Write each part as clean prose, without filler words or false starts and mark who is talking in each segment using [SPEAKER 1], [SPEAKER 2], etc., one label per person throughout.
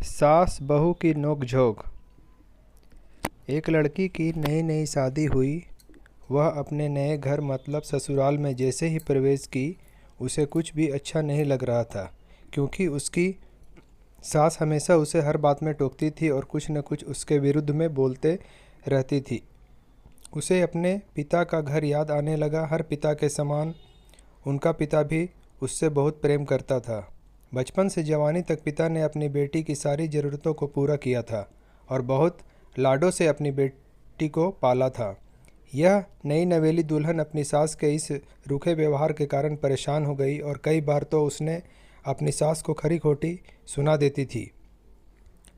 [SPEAKER 1] सास बहू की नोक-झोंक। एक लड़की की नई नई शादी हुई। वह अपने नए घर मतलब ससुराल में जैसे ही प्रवेश की उसे कुछ भी अच्छा नहीं लग रहा था, क्योंकि उसकी सास हमेशा उसे हर बात में टोकती थी और कुछ न कुछ उसके विरुद्ध में बोलते रहती थी। उसे अपने पिता का घर याद आने लगा। हर पिता के समान उनका पिता भी उससे बहुत प्रेम करता था। बचपन से जवानी तक पिता ने अपनी बेटी की सारी ज़रूरतों को पूरा किया था और बहुत लाडों से अपनी बेटी को पाला था। यह नई नवेली दुल्हन अपनी सास के इस रूखे व्यवहार के कारण परेशान हो गई और कई बार तो उसने अपनी सास को खरी खोटी सुना देती थी,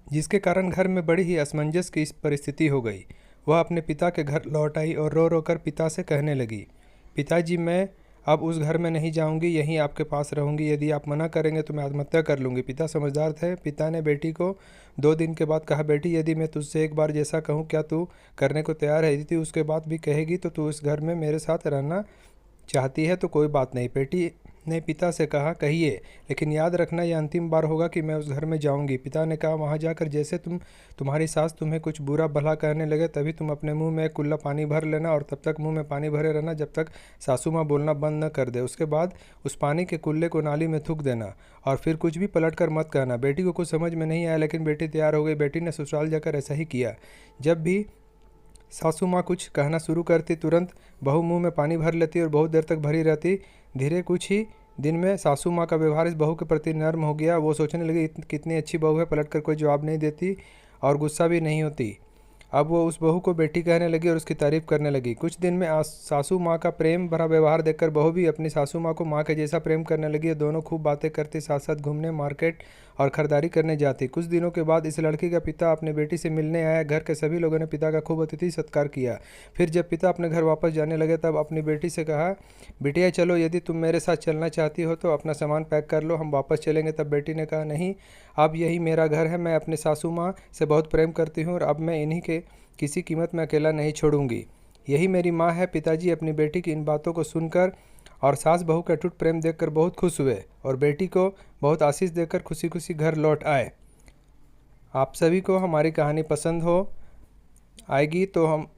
[SPEAKER 1] जिसके कारण घर में बड़ी ही असमंजस की परिस्थिति हो गई। वह अपने पिता के घर लौट आई और रो रो कर पिता से कहने लगी, पिताजी, मैं अब उस घर में नहीं जाऊंगी, यहीं आपके पास रहूंगी। यदि आप मना करेंगे तो मैं आत्महत्या कर लूँगी। पिता समझदार थे। पिता ने बेटी को 2 दिन के बाद कहा, बेटी, यदि मैं तुझसे एक बार जैसा कहूँ क्या तू करने को तैयार है? यदि उसके बाद भी कहेगी तो तू इस घर में मेरे साथ रहना चाहती है तो कोई बात नहीं। बेटी ने पिता से कहा, कहिए, लेकिन याद रखना यह अंतिम बार होगा कि मैं उस घर में जाऊंगी। पिता ने कहा, वहां जाकर जैसे तुम्हारी सास तुम्हें कुछ बुरा भला कहने लगे तभी तुम अपने मुंह में एक कुल्ला पानी भर लेना और तब तक मुंह में पानी भरे रहना जब तक सासू माँ बोलना बंद न कर दे। उसके बाद उस पानी के कुल्ले को नाली में थूक देना और फिर कुछ भी पलट कर मत कहना। बेटी को कुछ समझ में नहीं आया, लेकिन बेटी तैयार हो गई। बेटी ने ससुराल जाकर ऐसा ही किया। जब भी सासू माँ कुछ कहना शुरू करती तुरंत बहू मुंह में पानी भर लेती और बहुत देर तक भरी रहती। धीरे कुछ ही दिन में सासू माँ का व्यवहार इस बहू के प्रति नर्म हो गया। वो सोचने लगी, कितनी अच्छी बहू है, पलट कर कोई जवाब नहीं देती और गुस्सा भी नहीं होती। अब वो उस बहू को बेटी कहने लगी और उसकी तारीफ करने लगी। कुछ दिन में सासू माँ का प्रेम भरा व्यवहार देखकर बहू भी अपनी सासू माँ को माँ के जैसा प्रेम करने लगी। दोनों खूब बातें करती, साथ साथ घूमने, मार्केट और खरीदारी करने जाती। कुछ दिनों के बाद इस लड़की का पिता अपनी बेटी से मिलने आया। घर के सभी लोगों ने पिता का खूब अतिथि सत्कार किया। फिर जब पिता अपने घर वापस जाने लगे तब अपनी बेटी से कहा, बेटिया चलो, यदि तुम मेरे साथ चलना चाहती हो तो अपना सामान पैक कर लो, हम वापस चलेंगे। तब बेटी ने कहा, नहीं, अब यही मेरा घर है। मैं अपनी सासू माँ से बहुत प्रेम करती हूँ और अब मैं इन्हीं के किसी कीमत में अकेला नहीं छोड़ूंगी। यही मेरी माँ है। पिताजी अपनी बेटी की इन बातों को सुनकर और सास बहू का अटूट प्रेम देखकर बहुत खुश हुए और बेटी को बहुत आशीष देकर खुशी खुशी घर लौट आए। आप सभी को हमारी कहानी पसंद हो आएगी तो हम